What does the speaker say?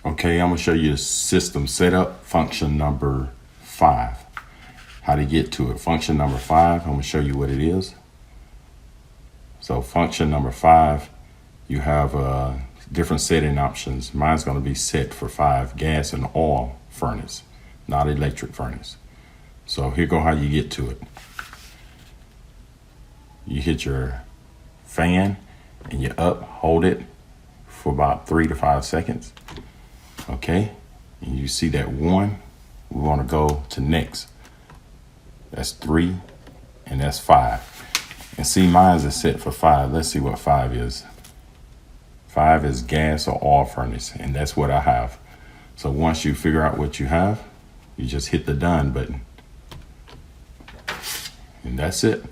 Okay, I'm gonna show you the system setup, function number 5. How to get to it. Function number 5, I'm gonna show you what it is. So function number 5, you have different setting options. Mine's gonna be set for 5, gas and oil furnace, not electric furnace. So here go how you get to it. You hit your fan and you hold it for about 3 to 5 seconds. Okay, and you see that 1, we want to go to next. That's 3, and that's 5. And see, mine's is set for 5. Let's see what 5 is. 5 is gas or oil furnace, and that's what I have. So once you figure out what you have, you just hit the done button. And that's it.